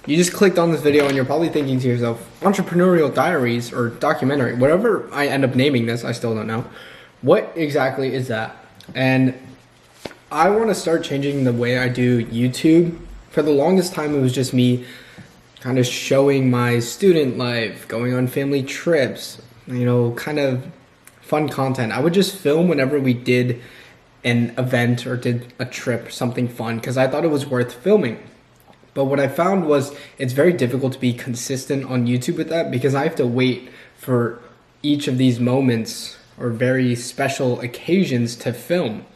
you just clicked on this video and you're probably thinking to yourself, entrepreneurial diaries or documentary, whatever I end up naming this, I still don't know. What exactly is that? And I want to start changing the way I do YouTube. For the longest time, it was just me kind of showing my student life, going on family trips, you know, kind of fun content. I would just film whenever we did an event or did a trip, something fun, because I thought it was worth filming. But what I found was it's very difficult to be consistent on YouTube with that, because I have to wait for each of these moments or very special occasions to film.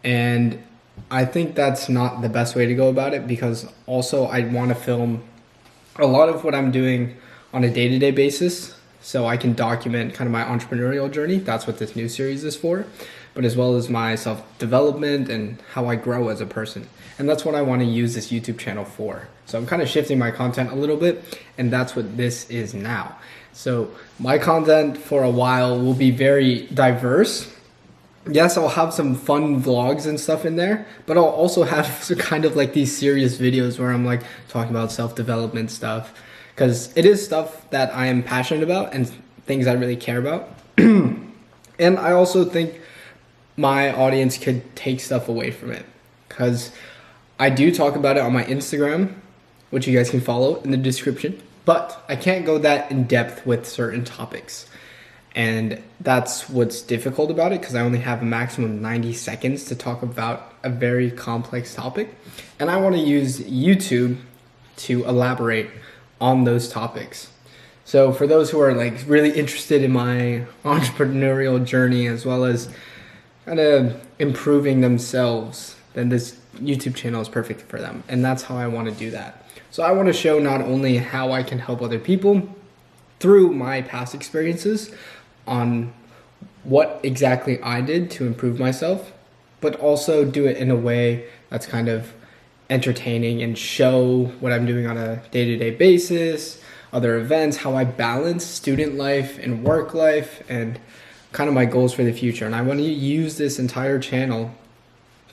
And I think that's not the best way to go about it, because also I want to film a lot of what I'm doing on a day-to-day basis, so I can document kind of my entrepreneurial journey. That's what this new series is for, but as well as my self-development and how I grow as a person. And that's what I want to use this YouTube channel for. So I'm kind of shifting my content a little bit, and that's what this is now. So my content for a while will be very diverse. Yes, I'll have some fun vlogs and stuff in there, but I'll also have kind of like these serious videos where I'm like talking about self-development stuff, because it is stuff that I am passionate about and things I really care about. And I also think my audience could take stuff away from it, because I do talk about it on my Instagram, which you guys can follow in the description, but I can't go that in depth with certain topics. And that's what's difficult about it, because I only have a maximum of 90 seconds to talk about a very complex topic. And I want to use YouTube to elaborate on those topics. So for those who are like really interested in my entrepreneurial journey, as well as kind of improving themselves, then this YouTube channel is perfect for them. And that's how I want to do that. So I want to show not only how I can help other people through my past experiences on what exactly I did to improve myself, but also do it in a way that's kind of entertaining and show what I'm doing on a day-to-day basis, other events, how I balance student life and work life, and kind of my goals for the future. And I want to use this entire channel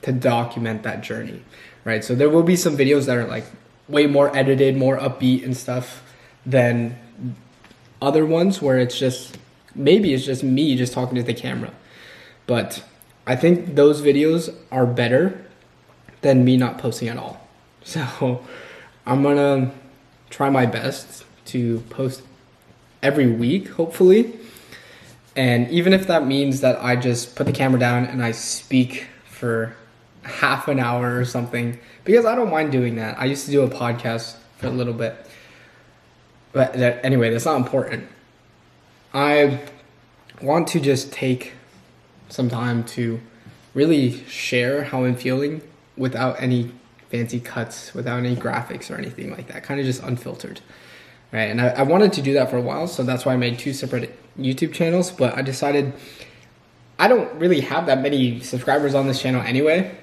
to document that journey, right? So there will be some videos that are like way more edited, more upbeat and stuff than other ones where it's just, maybe it's just me just talking to the camera. But I think those videos are better than me not posting at all. So I'm gonna try my best to post every week, hopefully. And even if that means that I just put the camera down and I speak for half an hour or something, because I don't mind doing that. I used to do a podcast for a little bit. But anyway, that's not important. I want to just take some time to really share how I'm feeling without any fancy cuts, without any graphics or anything like that, kind of just unfiltered, right? And I wanted to do that for a while, so that's why I made 2 separate YouTube channels, but I decided I don't really have that many subscribers on this channel anyway,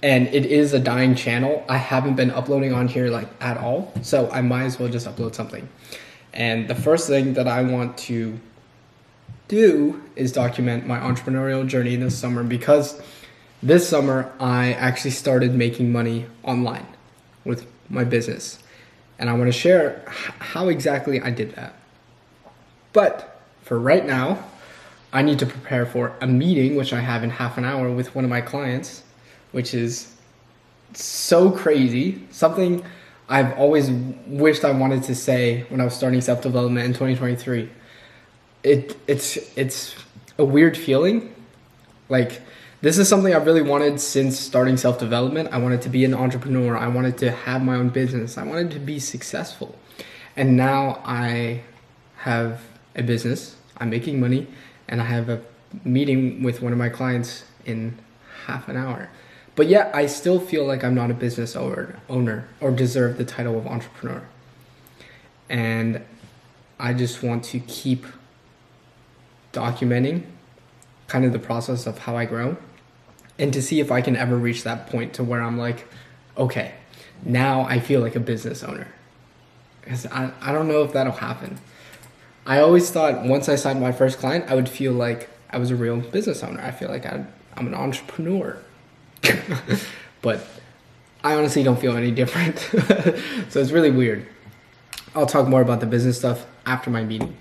and it is a dying channel. I haven't been uploading on here like at all, so I might as well just upload something. And the first thing that I want to do is document my entrepreneurial journey this summer, because this summer I actually started making money online with my business, and I want to share how exactly I did that. But for right now, I need to prepare for a meeting, which I have in half an hour with one of my clients, which is so crazy. Something I've always wished I wanted to say when I was starting self-development in 2023. It's a weird feeling. Like, this is something I've really wanted since starting self-development. I wanted to be an entrepreneur. I wanted to have my own business. I wanted to be successful. And now I have a business. I'm making money, and I have a meeting with one of my clients in half an hour. But yet I still feel like I'm not a business owner or deserve the title of entrepreneur. And I just want to keep documenting kind of the process of how I grow, and to see if I can ever reach that point to where I'm like, okay, now I feel like a business owner. Because I don't know if that'll happen. I always thought once I signed my first client, I would feel like I was a real business owner. I feel like I'm an entrepreneur. But I honestly don't feel any different. So it's really weird. I'll talk more about the business stuff after my meeting.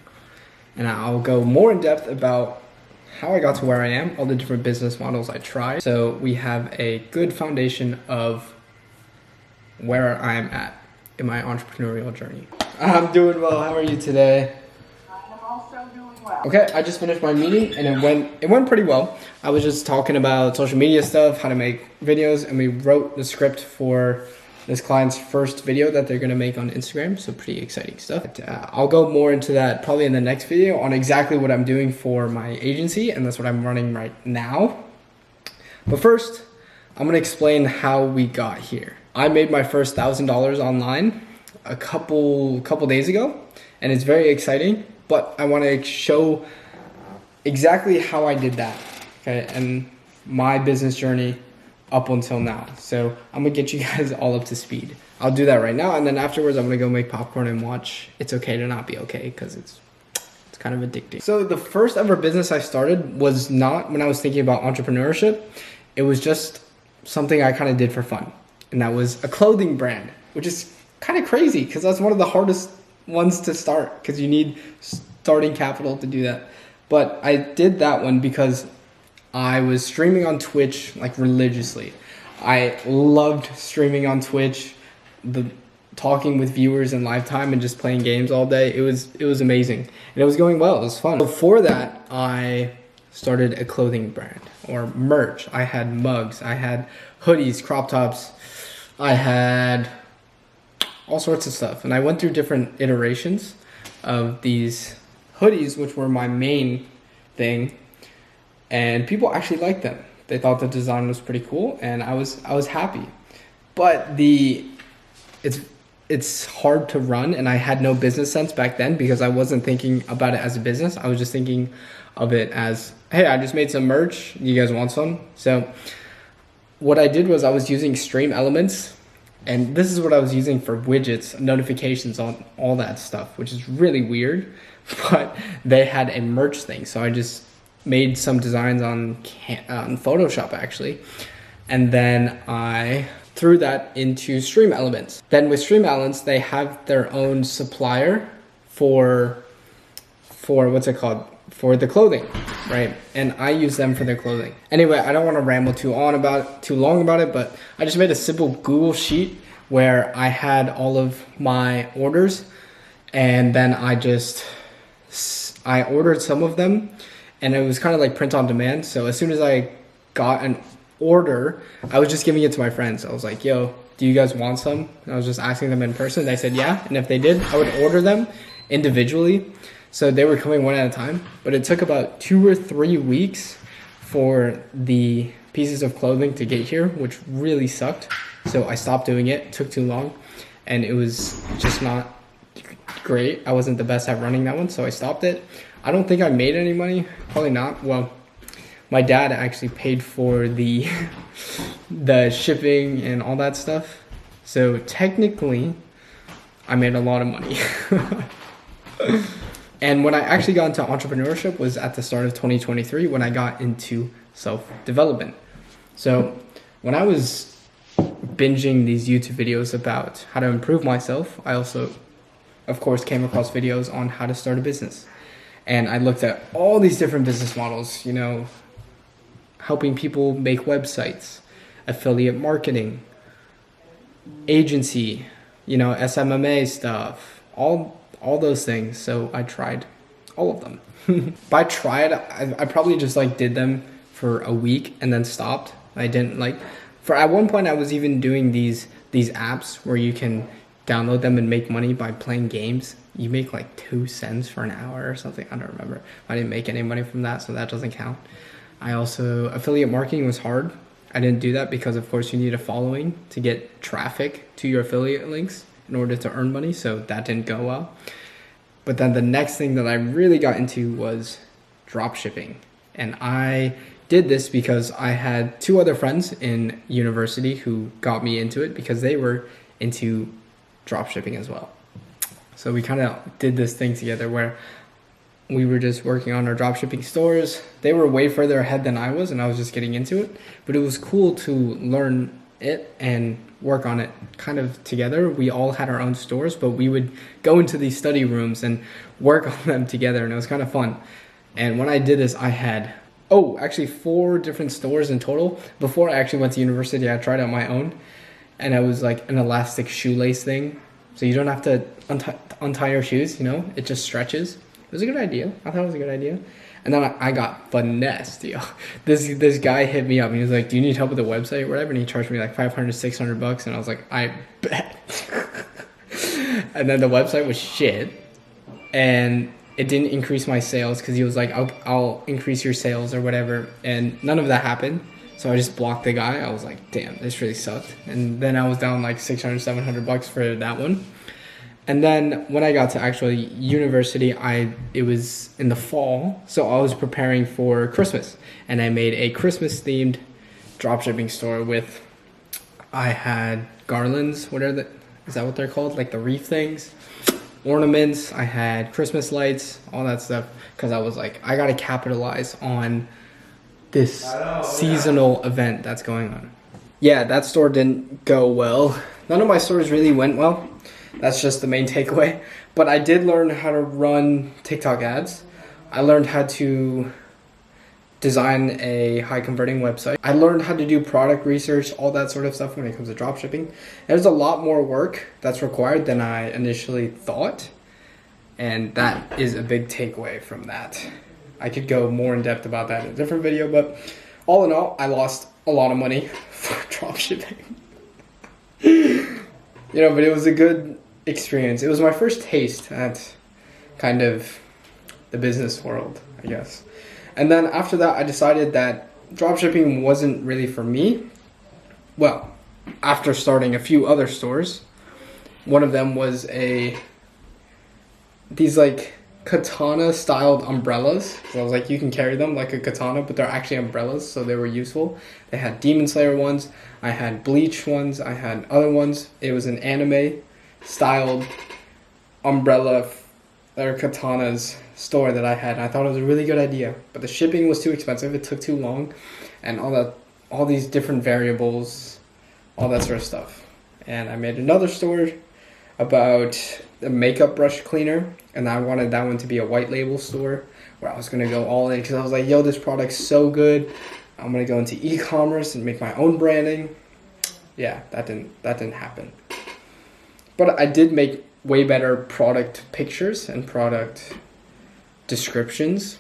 And I'll go more in depth about how I got to where I am, all the different business models I tried. So we have a good foundation of where I am at in my entrepreneurial journey. I'm doing well. How are you today? I'm also doing well. Okay, I just finished my meeting and it went pretty well. I was just talking about social media stuff, how to make videos, and we wrote the script for this client's first video that they're gonna make on Instagram. So pretty exciting stuff. I'll go more into that probably in the next video on exactly what I'm doing for my agency, and that's what I'm running right now. But first, I'm gonna explain how we got here. I made my first $1,000 online a couple days ago, and it's very exciting, but I wanna show exactly how I did that, okay, and my business journey up until now. So I'm gonna get you guys all up to speed. I'll do that right now, and then afterwards I'm gonna go make popcorn and watch It's Okay to Not Be Okay, because it's kind of addicting. So the first ever business I started was not when I was thinking about entrepreneurship. It was just something I kind of did for fun, and that was a clothing brand, which is kind of crazy because that's one of the hardest ones to start because you need starting capital to do that. But I did that one because I was streaming on Twitch like religiously. I loved streaming on Twitch, talking with viewers in live time and just playing games all day. It was amazing, and it was going well. It was fun. Before that, I started a clothing brand or merch. I had mugs, I had hoodies, crop tops, I had all sorts of stuff, and I went through different iterations of these hoodies, which were my main thing. And people actually liked them. They thought the design was pretty cool, and I was happy. But it's hard to run, and I had no business sense back then because I wasn't thinking about it as a business. I was just thinking of it as, hey, I just made some merch. You guys want some? So what I did was I was using Stream Elements, and this is what I was using for widgets, notifications, on all that stuff, which is really weird. But they had a merch thing, so I just made some designs on Photoshop actually, and then I threw that into Stream Elements. Then with Stream Elements, they have their own supplier for what's it called, for the clothing, right? And I use them for their clothing. Anyway, I don't want to ramble too long about it, but I just made a simple Google sheet where I had all of my orders, and then I ordered some of them. And it was kind of like print on demand. So as soon as I got an order, I was just giving it to my friends. I was like, yo, do you guys want some? And I was just asking them in person. They said, yeah. And if they did, I would order them individually. So they were coming one at a time. But it took about 2 or 3 weeks for the pieces of clothing to get here, which really sucked. So I stopped doing it. It took too long. And it was just not great. I wasn't the best at running that one, so I stopped it. I don't think I made any money. Probably not. Well, my dad actually paid for the shipping and all that stuff. So technically, I made a lot of money. And when I actually got into entrepreneurship was at the start of 2023 when I got into self-development. So when I was binging these YouTube videos about how to improve myself, I also, of course, came across videos on how to start a business. And I looked at all these different business models, helping people make websites, affiliate marketing, agency, SMMA stuff, all those things. So I tried all of them. By tried, I probably just did them for a week and then stopped. I didn't at one point I was even doing these apps where you can download them and make money by playing games. You make 2 cents for an hour or something. I don't remember. I didn't make any money from that, so that doesn't count. Affiliate marketing was hard. I didn't do that because of course you need a following to get traffic to your affiliate links in order to earn money, so that didn't go well. But then the next thing that I really got into was dropshipping. And I did this because I had 2 other friends in university who got me into it because they were into dropshipping as well. So we kind of did this thing together where we were just working on our dropshipping stores. They were way further ahead than I was, and I was just getting into it. But it was cool to learn it and work on it kind of together. We all had our own stores, but we would go into these study rooms and work on them together, and it was kind of fun. And when I did this, I had, actually 4 different stores in total. Before I actually went to university, I tried out my own, and it was like an elastic shoelace thing. So you don't have to untie your shoes, you know, it just stretches. It was a good idea. I thought it was a good idea. And then I got finessed, yo. This guy hit me up and he was like, do you need help with the website or whatever? And he charged me like $500-$600, and I was like, I bet. And then the website was shit, and it didn't increase my sales because he was like, I'll increase your sales or whatever, and none of that happened. So I just blocked the guy. I was like, damn, this really sucked. And then I was down like $600-$700 for that one. And then when I got to actually university, it was in the fall, so I was preparing for Christmas, and I made a Christmas themed dropshipping store with, I had garlands, is that what they're called? Like the wreath things, ornaments, I had Christmas lights, all that stuff, because I was like, I gotta capitalize on this seasonal event that's going on. Yeah, that store didn't go well. None of my stores really went well. That's just the main takeaway. But I did learn how to run TikTok ads. I learned how to design a high converting website. I learned how to do product research, all that sort of stuff when it comes to dropshipping. There's a lot more work that's required than I initially thought. And that is a big takeaway from that. I could go more in depth about that in a different video, but all in all, I lost a lot of money for dropshipping. You know, but it was a good experience. It was my first taste at kind of the business world, I guess. And then after that, I decided that dropshipping wasn't really for me. Well, after starting a few other stores, one of them was these like katana styled umbrellas. So I was like, you can carry them like a katana, but they're actually umbrellas, so they were useful. They had Demon Slayer ones, I had Bleach ones, I had other ones. It was an anime styled umbrella or katanas store that I had. I thought it was a really good idea, but the shipping was too expensive. It took too long, and all these different variables, all that sort of stuff. And I made another store about a makeup brush cleaner, and I wanted that one to be a white label store where I was gonna go all in, because I was like, yo, this product's so good. I'm gonna go into e-commerce and make my own branding. Yeah, that didn't happen. But I did make way better product pictures and product descriptions,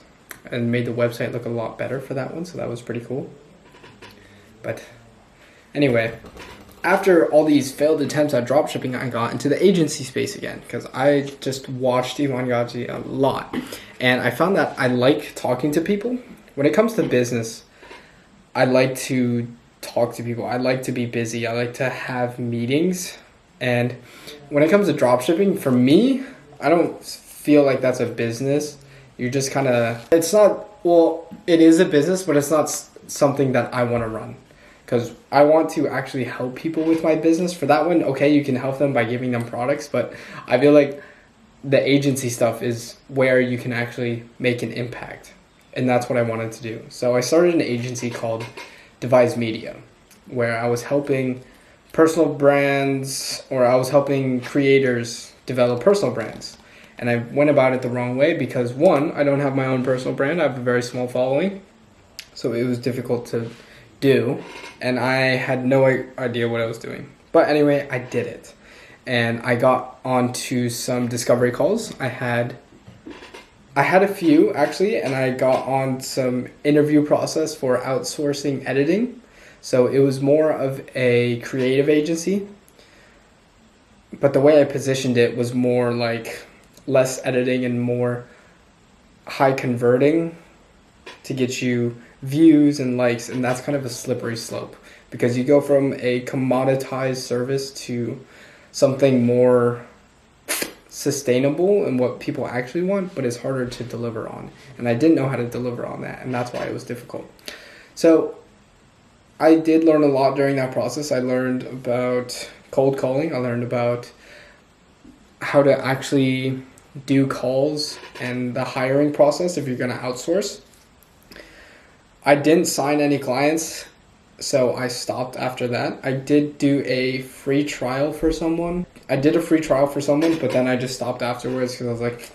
and made the website look a lot better for that one, so that was pretty cool. But anyway, after all these failed attempts at dropshipping, I got into the agency space again, because I just watched Iwangaji a lot, and I found that I like talking to people. When it comes to business, I like to talk to people. I like to be busy. I like to have meetings. And when it comes to dropshipping, for me, I don't feel like that's a business. You're just kind of, it's not, well, it is a business, but it's not something that I want to run. Because I want to actually help people with my business. For that one, okay, you can help them by giving them products, but I feel like the agency stuff is where you can actually make an impact. And that's what I wanted to do. So I started an agency called Devise Media, where I was helping personal brands, or I was helping creators develop personal brands. And I went about it the wrong way because, one, I don't have my own personal brand. I have a very small following. So it was difficult to do, and I had no idea what I was doing. But anyway, I did it, and I got onto some discovery calls. I had a few actually, and I got on some interview process for outsourcing editing. So it was more of a creative agency, but the way I positioned it was more like less editing and more high converting to get you views and likes, and that's kind of a slippery slope, because you go from a commoditized service to something more sustainable and what people actually want, but it's harder to deliver on, and I didn't know how to deliver on that, and that's why it was difficult. So I did learn a lot during that process. I learned about cold calling. I learned about how to actually do calls and the hiring process if you're going to outsource. I didn't sign any clients So I stopped after that. I did do a free trial for someone. But then I just stopped afterwards because I was like,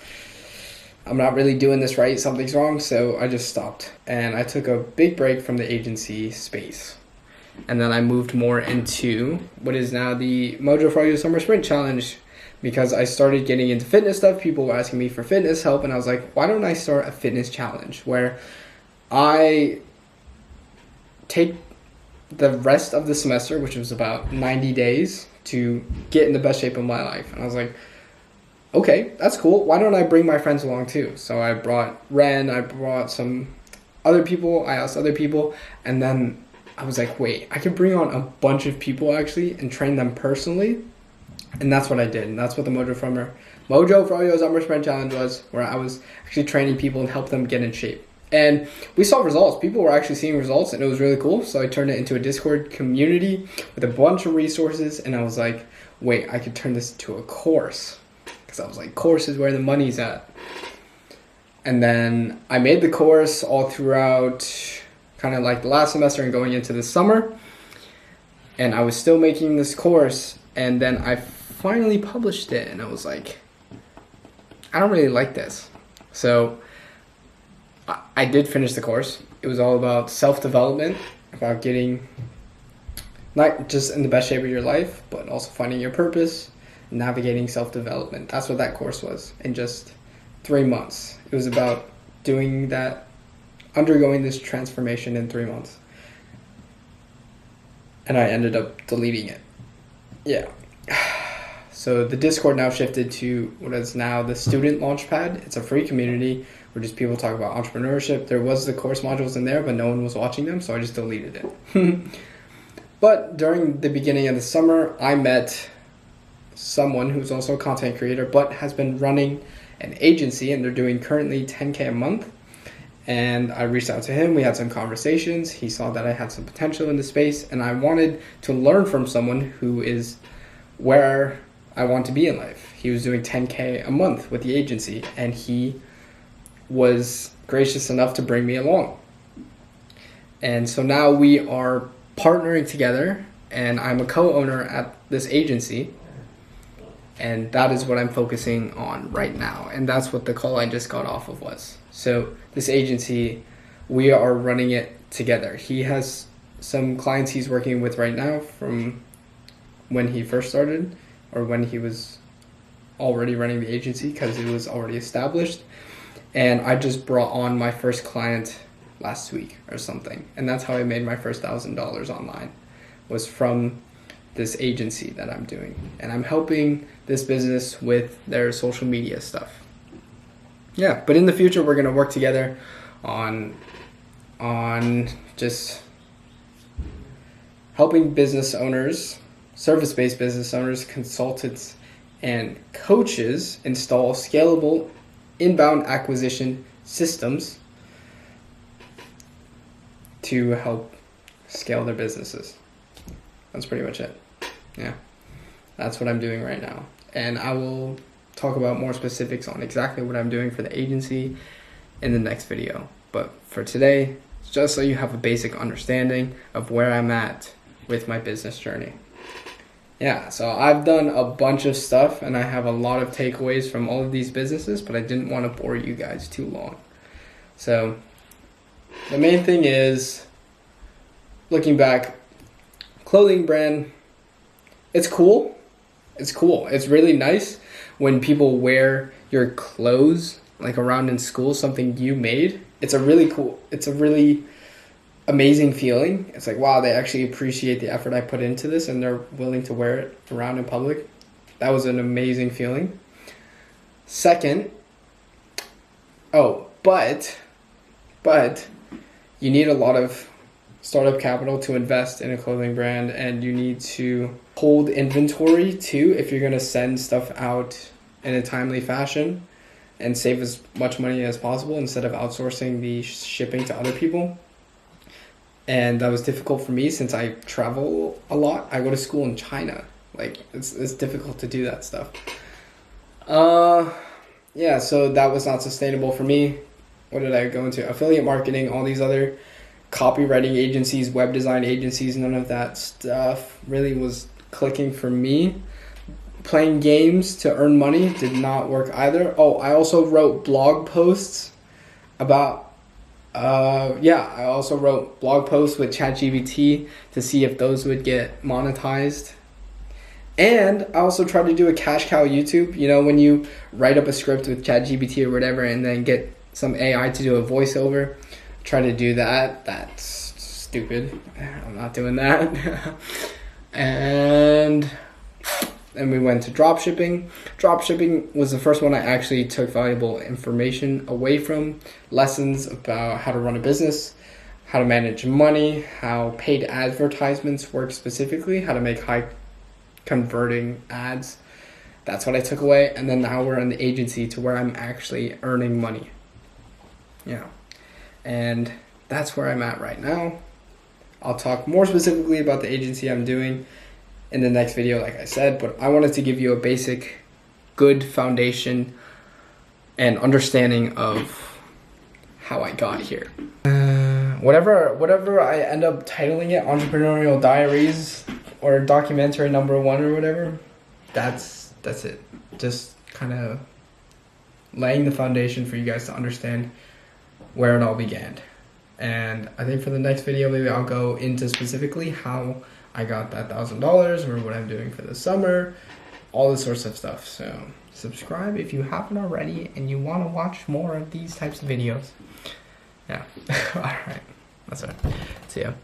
I'm not really doing this right. Something's wrong. So I just stopped. And I took a big break from the agency space. And then I moved more into what is now the Mojo for You Summer Sprint Challenge, because I started getting into fitness stuff. People were asking me for fitness help. And I was like, why don't I start a fitness challenge where I take the rest of the semester, which was about 90 days, to get in the best shape of my life. And I was like, okay, that's cool. Why don't I bring my friends along too? So I brought Ren, I brought some other people, I asked other people, and then I was like, wait, I could bring on a bunch of people actually and train them personally. And that's what I did. And that's what the Mojo for You Summer Sprint Challenge was, where I was actually training people and help them get in shape. And we saw results. People were actually seeing results, and it was really cool. So I turned it into a Discord community with a bunch of resources. And I was like, wait, I could turn this into a course. Because I was like, course is where the money's at. And then I made the course all throughout kind of like the last semester and going into the summer. And I was still making this course. And then I finally published it. And I was like, I don't really like this. So I did finish the course. It was all about self-development, about getting not just in the best shape of your life, but also finding your purpose, navigating self-development. That's what that course was in just 3 months. It was about doing that, undergoing this transformation in 3 months. And I ended up deleting it. Yeah. So the Discord now shifted to what is now the Student Launchpad. It's a free community where just people talk about entrepreneurship. There was the course modules in there, but no one was watching them, so I just deleted it. But during the beginning of the summer, I met someone who's also a content creator, but has been running an agency, and they're doing currently $10K a month. And I reached out to him. We had some conversations. He saw that I had some potential in the space, and I wanted to learn from someone who is where I want to be in life. He was doing $10K a month with the agency, and he was gracious enough to bring me along. And so now we are partnering together, and I'm a co-owner at this agency, and that is what I'm focusing on right now. And that's what the call I just got off of was. So this agency, we are running it together. He has some clients he's working with right now from when he first started, or when he was already running the agency, because it was already established. And I just brought on my first client last week or something. And that's how I made my first $1,000 online, was from this agency that I'm doing. And I'm helping this business with their social media stuff. Yeah, but in the future, we're going to work together on just helping business owners, service-based business owners, consultants, and coaches install scalable inbound acquisition systems to help scale their businesses. That's pretty much it. Yeah, that's what I'm doing right now. And I will talk about more specifics on exactly what I'm doing for the agency in the next video. But for today, just so you have a basic understanding of where I'm at with my business journey. Yeah, so I've done a bunch of stuff, and I have a lot of takeaways from all of these businesses, but I didn't want to bore you guys too long. So the main thing is, looking back, clothing brand, it's cool. It's cool. It's really nice when people wear your clothes, like around in school, something you made. It's a really amazing feeling. It's like, wow, they actually appreciate the effort I put into this, and they're willing to wear it around in public. That was an amazing feeling. Second, but you need a lot of startup capital to invest in a clothing brand, and you need to hold inventory too if you're going to send stuff out in a timely fashion and save as much money as possible instead of outsourcing the shipping to other people. And that was difficult for me since I travel a lot. I go to school in China. Like, it's difficult to do that stuff. Yeah, so that was not sustainable for me. What did I go into? Affiliate marketing, all these other copywriting agencies, web design agencies, none of that stuff really was clicking for me. Playing games to earn money did not work either. Oh, I also wrote blog posts about I also wrote blog posts with ChatGPT to see if those would get monetized. And I also tried to do a cash cow YouTube. You know, when you write up a script with ChatGPT or whatever and then get some AI to do a voiceover, try to do that. That's stupid. I'm not doing that. And then we went to dropshipping. Dropshipping was the first one I actually took valuable information away from. Lessons about how to run a business, how to manage money, how paid advertisements work specifically, how to make high converting ads. That's what I took away. And then now we're in the agency to where I'm actually earning money. Yeah. And that's where I'm at right now. I'll talk more specifically about the agency I'm doing in the next video, like I said, but I wanted to give you a basic, good foundation and understanding of how I got here. Whatever I end up titling it, entrepreneurial diaries or documentary number 1 or whatever, that's it. Just kind of laying the foundation for you guys to understand where it all began. And I think for the next video, maybe I'll go into specifically how I got that $1,000 or what I'm doing for the summer, all this sorts of stuff. So subscribe if you haven't already and you want to watch more of these types of videos. Yeah. All right. That's it. See ya.